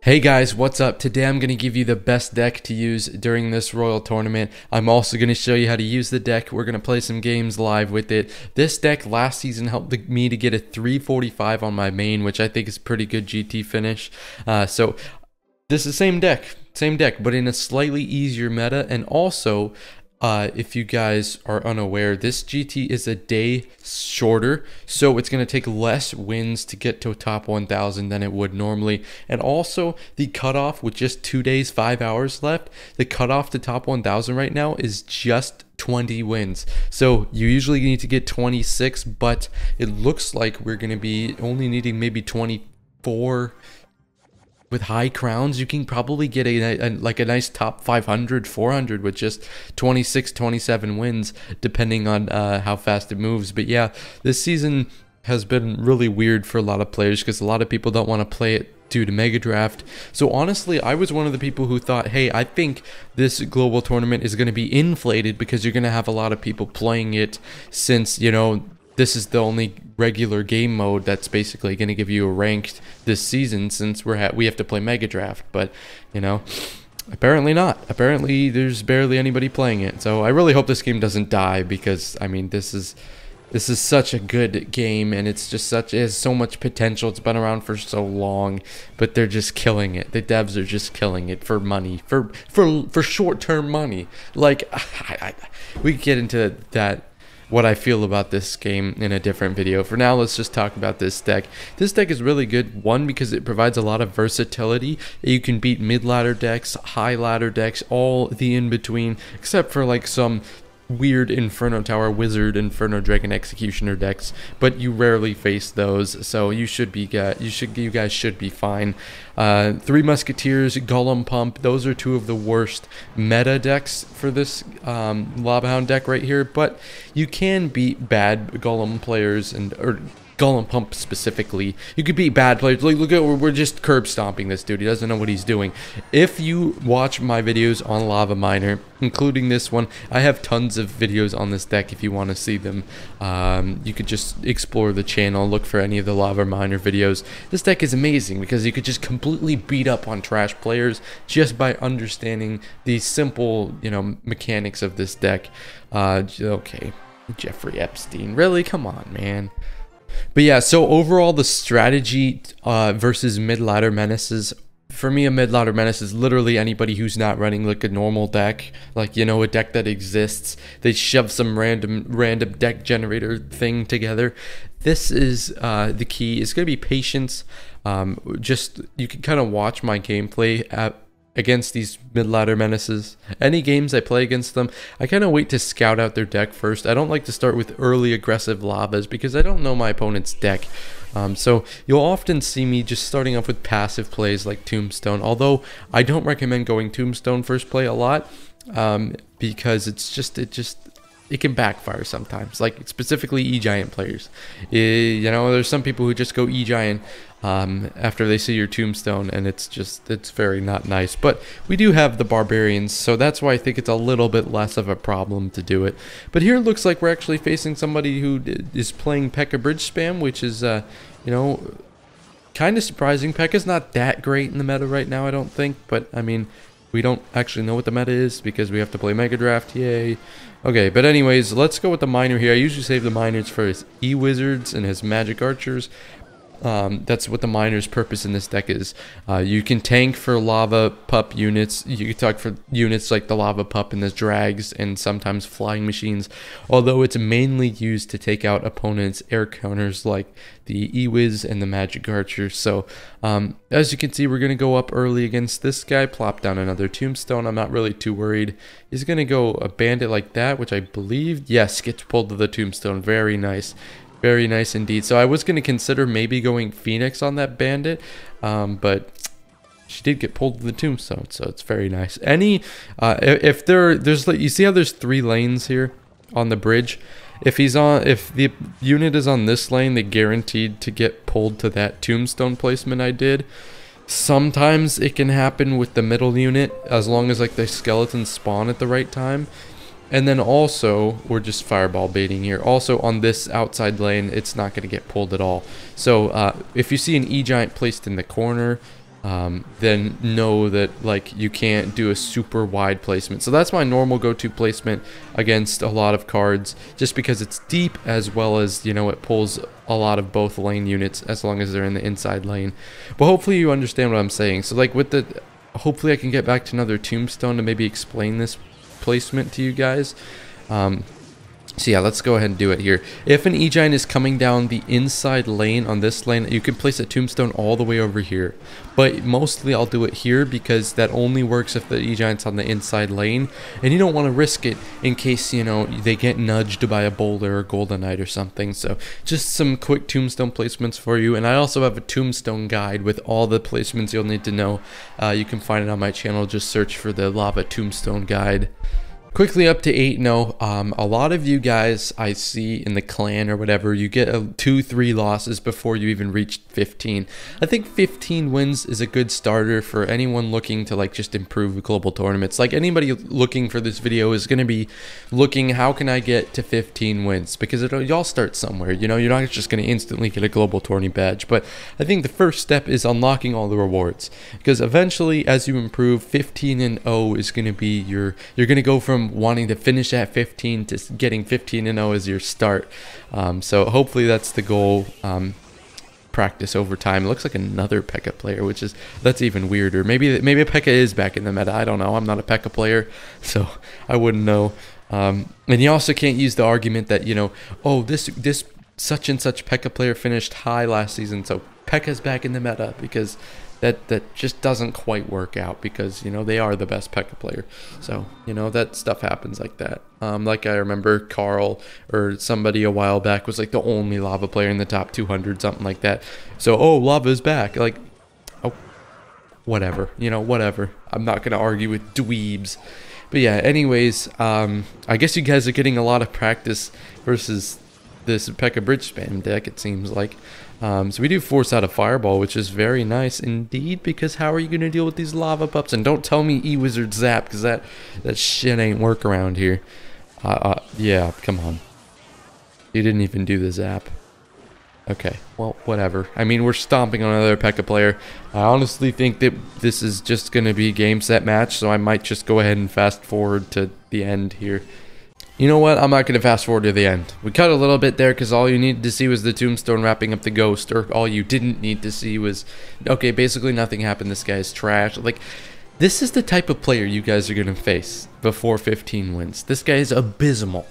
Hey guys, what's up? Today I'm going to give you the best deck to use during this Royal tournament. I'm also going to show you how to use the deck. We're going to play some games live with it. This deck last season helped me to get a 345 on my main, which I think is pretty good GT finish. So this is same deck, but in a slightly easier meta. And also, if you guys are unaware, this GT is a day shorter, so it's going to take less wins to get to top 1000 than it would normally. And also, the cutoff with just 2 days, 5 hours left, the cutoff to top 1000 right now is just 20 wins. So you usually need to get 26, but it looks like we're going to be only needing maybe 24. With high crowns, you can probably get a nice top 500, 400 with just 26, 27 wins, depending on how fast it moves. But yeah, this season has been really weird for a lot of players because a lot of people don't want to play it due to Mega Draft. So honestly, I was one of the people who thought, hey, I think this global tournament is going to be inflated because you're going to have a lot of people playing it since, you know, this is the only regular game mode that's basically going to give you a ranked this season, since we have to play Mega Draft. But you know, apparently not. Apparently there's barely anybody playing it. So I really hope this game doesn't die, because I mean, this is such a good game, and it has so much potential. It's been around for so long, but they're just killing it. The devs are just killing it for money, for short-term money. Like we could get into that, what I feel about this game, in a different video. For now, let's just talk about this deck. This deck is really good, one, because it provides a lot of versatility. You can beat mid-ladder decks, high-ladder decks, all the in-between, except for like some weird Inferno Tower Wizard, Inferno Dragon Executioner decks, but you rarely face those, so you guys should be fine. Three Musketeers, Golem Pump, those are two of the worst meta decks for this Lava Hound deck right here, but you can beat bad Golem players or Golem Pump specifically. You could beat bad players. Look at, we're just curb stomping this dude. He doesn't know what he's doing. If you watch my videos on Lava Miner, including this one, I have tons of videos on this deck if you want to see them. You could just explore the channel, look for any of the Lava Miner videos. This deck is amazing because you could just completely beat up on trash players just by understanding the simple, you know, mechanics of this deck. Okay, Jeffrey Epstein. Really? Come on, man. But yeah, so overall, the strategy versus mid-ladder menaces. For me, a mid-ladder menace is literally anybody who's not running like a normal deck, like, you know, a deck that exists. They shove some random deck generator thing together. This is the key. It's going to be patience. Just, you can kind of watch my gameplay against these mid-ladder menaces. Any games I play against them, I kind of wait to scout out their deck first. I don't like to start with early aggressive lavas because I don't know my opponent's deck. So you'll often see me just starting off with passive plays like Tombstone, although I don't recommend going Tombstone first play a lot, because it can backfire sometimes, like specifically E-Giant players. You know, there's some people who just go E-Giant after they see your Tombstone, and it's very not nice. But we do have the Barbarians, so that's why I think it's a little bit less of a problem to do it. But here it looks like we're actually facing somebody who is playing P.E.K.K.A. Bridge Spam, which is, you know, kind of surprising. P.E.K.K.A.'s not that great in the meta right now, I don't think, but I mean, we don't actually know what the meta is because we have to play Mega Draft, yay. Okay, but anyways, let's go with the Miner here. I usually save the Miners for his E-Wizards and his Magic Archers. That's what the Miner's purpose in this deck is. You can tank for Lava Pup units. You can talk for units like the Lava Pup and the Drags and sometimes Flying Machines, although it's mainly used to take out opponents' air counters like the E-Wiz and the Magic Archer. So as you can see, we're going to go up early against this guy, plop down another Tombstone. I'm not really too worried. He's going to go a Bandit like that, which I believe, yes, gets pulled to the Tombstone. Very nice. Very nice indeed. So I was going to consider maybe going Phoenix on that Bandit, but she did get pulled to the Tombstone, so it's very nice. If there's you see how there's 3 lanes here on the bridge? If the unit is on this lane, they're guaranteed to get pulled to that Tombstone placement I did. Sometimes it can happen with the middle unit, as long as like the skeletons spawn at the right time. And then also, we're just fireball baiting here. Also, on this outside lane, it's not going to get pulled at all. So, if you see an E-Giant placed in the corner, then know that like you can't do a super wide placement. So that's my normal go-to placement against a lot of cards, just because it's deep, as well as, you know, it pulls a lot of both lane units as long as they're in the inside lane. But hopefully you understand what I'm saying. So like with the, hopefully I can get back to another tombstone to maybe explain this placement to you guys. So yeah, let's go ahead and do it here. If an E-Giant is coming down the inside lane on this lane, you can place a tombstone all the way over here. But mostly I'll do it here because that only works if the E-Giant's on the inside lane. And you don't want to risk it in case, you know, they get nudged by a Boulder or Golden Knight or something. So just some quick tombstone placements for you. And I also have a tombstone guide with all the placements you'll need to know. You can find it on my channel. Just search for the Lava Tombstone Guide. Quickly up to 8-0. A lot of you guys I see in the clan or whatever, you get 2-3 losses before you even reach 15. I think 15 wins is a good starter for anyone looking to like just improve global tournaments. Like anybody looking for this video is going to be looking, how can I get to 15 wins? Because y'all start somewhere, you know, you're not just going to instantly get a global tourney badge. But I think the first step is unlocking all the rewards, because eventually as you improve, 15-0 is going to be you're going to go from wanting to finish at 15 to getting 15-0 as your start. So hopefully that's the goal. Practice over time. It looks like another P.E.K.K.A player, which is, that's even weirder. Maybe a P.E.K.K.A is back in the meta. I don't know. I'm not a P.E.K.K.A player, so I wouldn't know. And you also can't use the argument that, you know, oh, this such and such P.E.K.K.A player finished high last season, so P.E.K.K.A's back in the meta, because that just doesn't quite work out, because, you know, they are the best P.E.K.K.A player. So, you know, that stuff happens like that. Like I remember Carl or somebody a while back was like the only Lava player in the top 200, something like that. So, oh, Lava's back. Like, oh, whatever, you know, whatever. I'm not going to argue with dweebs. But yeah, anyways, I guess you guys are getting a lot of practice versus this P.E.K.K.A bridge spam deck, it seems like. So we do force out a fireball, which is very nice indeed, because how are you going to deal with these lava pups? And don't tell me E-Wizard Zap, because that shit ain't work around here. Yeah, come on. You didn't even do the zap. Okay, well, whatever. I mean, we're stomping on another P.E.K.K.A player. I honestly think that this is just going to be game, set, match, so I might just go ahead and fast forward to the end here. You know what? I'm not going to fast forward to the end. We cut a little bit there because all you needed to see was the tombstone wrapping up the ghost, or all you didn't need to see was, okay, basically nothing happened. This guy's trash. Like, this is the type of player you guys are going to face before 15 wins. This guy is abysmal.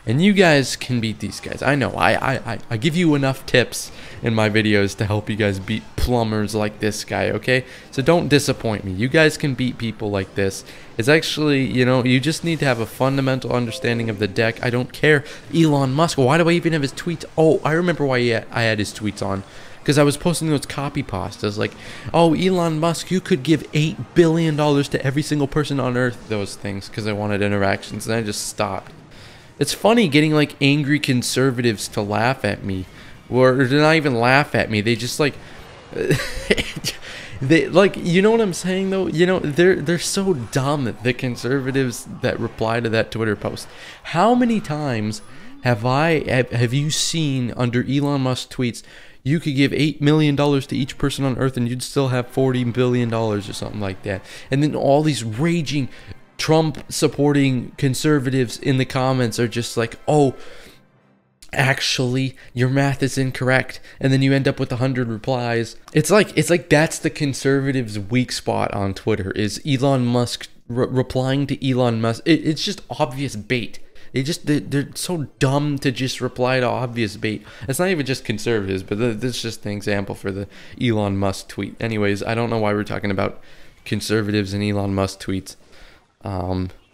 And you guys can beat these guys. I know. I give you enough tips in my videos to help you guys beat plumbers like this guy, okay? So don't disappoint me. You guys can beat people like this. It's actually, you know, you just need to have a fundamental understanding of the deck. I don't care. Elon Musk. Why do I even have his tweets? Oh, I remember why I had his tweets on. Because I was posting those copy pastas like, oh, Elon Musk, you could give $8 billion to every single person on Earth. Those things, because I wanted interactions, and I just stopped. It's funny getting like angry conservatives to laugh at me, or to not even laugh at me. They just like, they like, you know what I'm saying though? You know, they're so dumb, the conservatives that reply to that Twitter post. How many times have you seen under Elon Musk tweets, you could give $8 million to each person on Earth and you'd still have $40 billion or something like that? And then all these raging Trump supporting conservatives in the comments are just like, oh, actually your math is incorrect, and then you end up with 100 replies. It's like that's the conservatives' weak spot on Twitter, is Elon Musk replying to Elon Musk. It's just obvious bait. They're so dumb to just reply to obvious bait. It's not even just conservatives, but this is just an example for the Elon Musk tweet. Anyways, I don't know why we're talking about conservatives and Elon Musk tweets.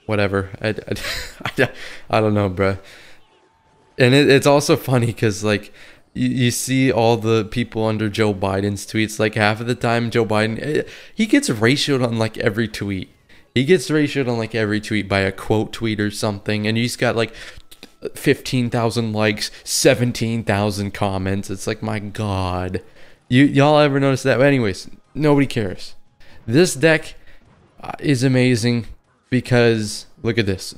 Whatever. I don't know, bruh. And it's also funny because, like, you see all the people under Joe Biden's tweets, like, half of the time Joe Biden, he gets ratioed on, like, every tweet. He gets ratioed on, like, every tweet by a quote tweet or something, and he's got, like, 15,000 likes, 17,000 comments. It's like, my God. Y'all ever notice that? But anyways, nobody cares. This deck is amazing. Because look at this.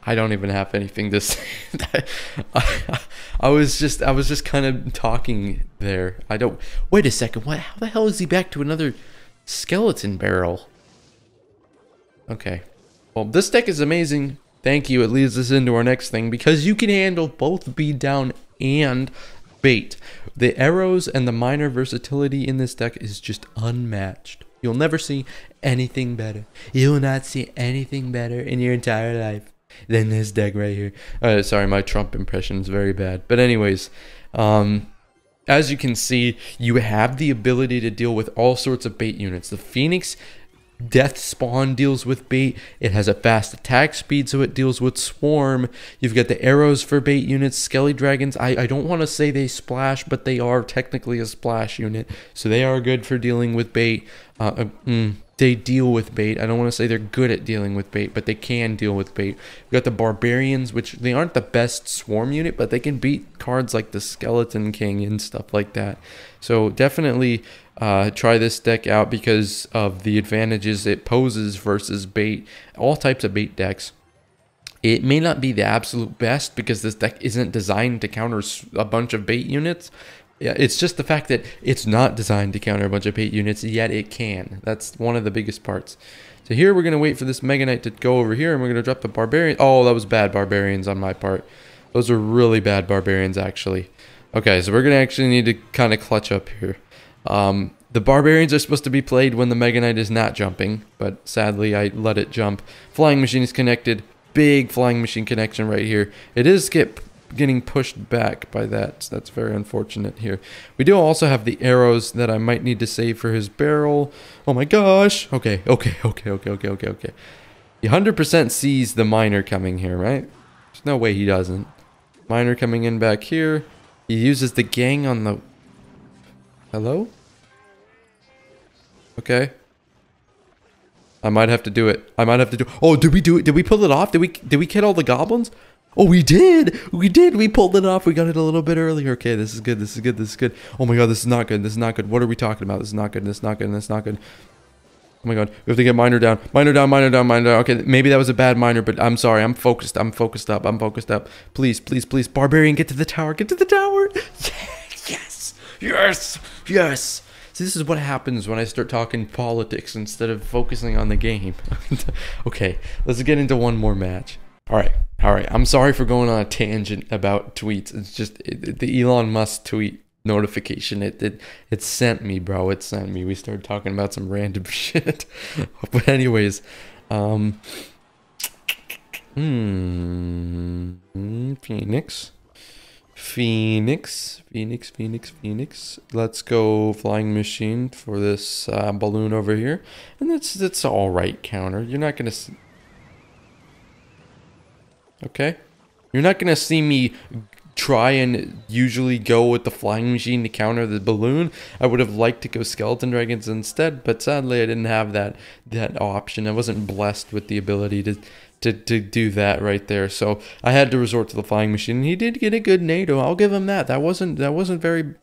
I don't even have anything to say. I was just kind of talking there. Wait a second. How the hell is he back to another Skeleton barrel. Okay. Well, this deck is amazing. Thank you. It leads us into our next thing because you can handle both beat down and bait. The arrows and the miner versatility in this deck is just unmatched. You'll never see anything better. You will not see anything better in your entire life than this deck right here. Sorry, my Trump impression is very bad. But anyways, as you can see, you have the ability to deal with all sorts of bait units. The Phoenix Death Spawn deals with bait. It has a fast attack speed, so it deals with swarm. You've got the arrows for bait units. Skelly Dragons, I don't want to say they splash, but they are technically a splash unit, so they are good for dealing with bait. They deal with bait. I don't want to say they're good at dealing with bait, but they can deal with bait. We've got the Barbarians, which they aren't the best swarm unit, but they can beat cards like the Skeleton King and stuff like that. So definitely try this deck out because of the advantages it poses versus bait, all types of bait decks. It may not be the absolute best because this deck isn't designed to counter a bunch of bait units. Yeah, it's just the fact that it's not designed to counter a bunch of bait units, yet it can. That's one of the biggest parts. So here we're going to wait for this Mega Knight to go over here, and we're going to drop the Barbarian. Oh, that was bad Barbarians on my part. Those are really bad Barbarians, actually. Okay, so we're going to actually need to kind of clutch up here. The Barbarians are supposed to be played when the Mega Knight is not jumping, but sadly I let it jump. Flying Machine is connected. Big Flying Machine connection right here. It is getting pushed back by that. So that's very unfortunate here. We do also have the arrows that I might need to save for his barrel. Oh my gosh. Okay. He 100% sees the miner coming here, right? There's no way he doesn't. Miner coming in back here. He uses the gang on the... Hello? Okay. I might have to do it. Oh, did we do it? Did we pull it off? Did we kill all the goblins? Oh, we did. We pulled it off. We got it a little bit earlier. Okay, this is good. Oh my god, this is not good. What are we talking about? This is not good. Oh my god, we have to get miner down. Okay, maybe that was a bad miner, but I'm sorry. I'm focused up. Please. Barbarian, get to the tower. Yes. See, this is what happens when I start talking politics instead of focusing on the game. Okay, let's get into one more match. All right. I'm sorry for going on a tangent about tweets. It's just the Elon Musk tweet notification. It sent me, bro. It sent me. We started talking about some random shit. But anyways, Phoenix. Let's go Flying Machine for this balloon over here, and that's all right counter. You're not gonna. Okay, you're not gonna see me try and usually go with the Flying Machine to counter the balloon. I would have liked to go Skeleton Dragons instead, but sadly I didn't have that option. I wasn't blessed with the ability to do that right there, so I had to resort to the Flying Machine. And he did get a good NATO. I'll give him that. That wasn't very.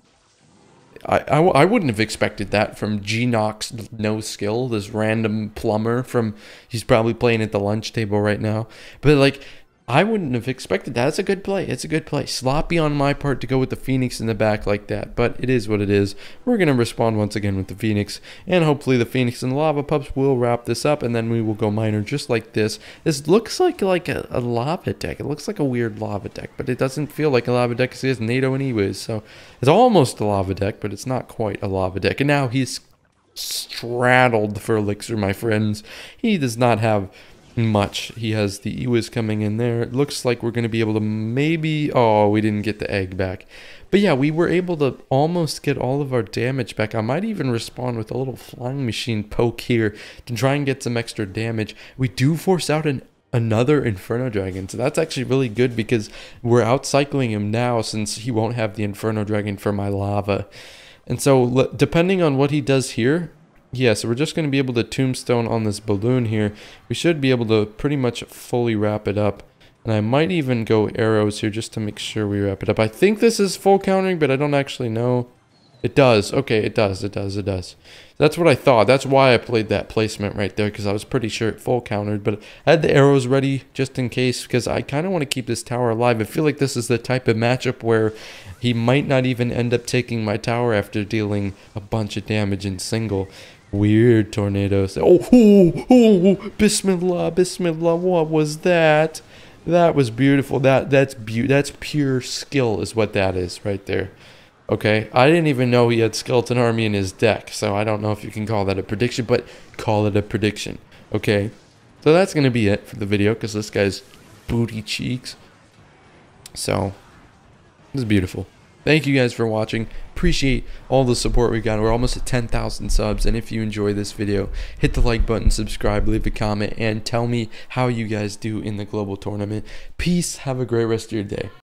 I wouldn't have expected that from G-Nox No Skill, this random plumber from. He's probably playing at the lunch table right now, but like. I wouldn't have expected that. It's a good play. Sloppy on my part to go with the Phoenix in the back like that, but it is what it is. We're going to respond once again with the Phoenix, and hopefully the Phoenix and the Lava Pups will wrap this up, and then we will go miner just like this. This looks like a lava deck. It looks like a weird lava deck, but it doesn't feel like a lava deck because it has NATO anyways, so it's almost a lava deck, but it's not quite a lava deck. And now he's straddled for Elixir, my friends. He does not have much. He has the Ewiz coming in there. It looks like we're going to be able to maybe... Oh, we didn't get the egg back. But yeah, we were able to almost get all of our damage back. I might even respond with a little Flying Machine poke here to try and get some extra damage. We do force out another Inferno Dragon, so that's actually really good because we're outcycling him now since he won't have the Inferno Dragon for my lava. And so depending on what he does here... Yeah, so we're just going to be able to tombstone on this balloon here. We should be able to pretty much fully wrap it up. And I might even go arrows here just to make sure we wrap it up. I think this is full countering, but I don't actually know. It does. Okay, it does. That's what I thought. That's why I played that placement right there, because I was pretty sure it full countered. But I had the arrows ready just in case, because I kind of want to keep this tower alive. I feel like this is the type of matchup where he might not even end up taking my tower after dealing a bunch of damage in single. Weird tornadoes. Oh, Bismillah, Bismillah. What was that? That was beautiful. That's pure skill is what that is right there. Okay, I didn't even know he had skeleton army in his deck, so I don't know if you can call that a prediction, but call it a prediction. Okay, so that's gonna be it for the video because this guy's booty cheeks. So this is beautiful. Thank you guys for watching. Appreciate all the support we got. We're almost at 10,000 subs. And if you enjoy this video, hit the like button, subscribe, leave a comment, and tell me how you guys do in the global tournament. Peace. Have a great rest of your day.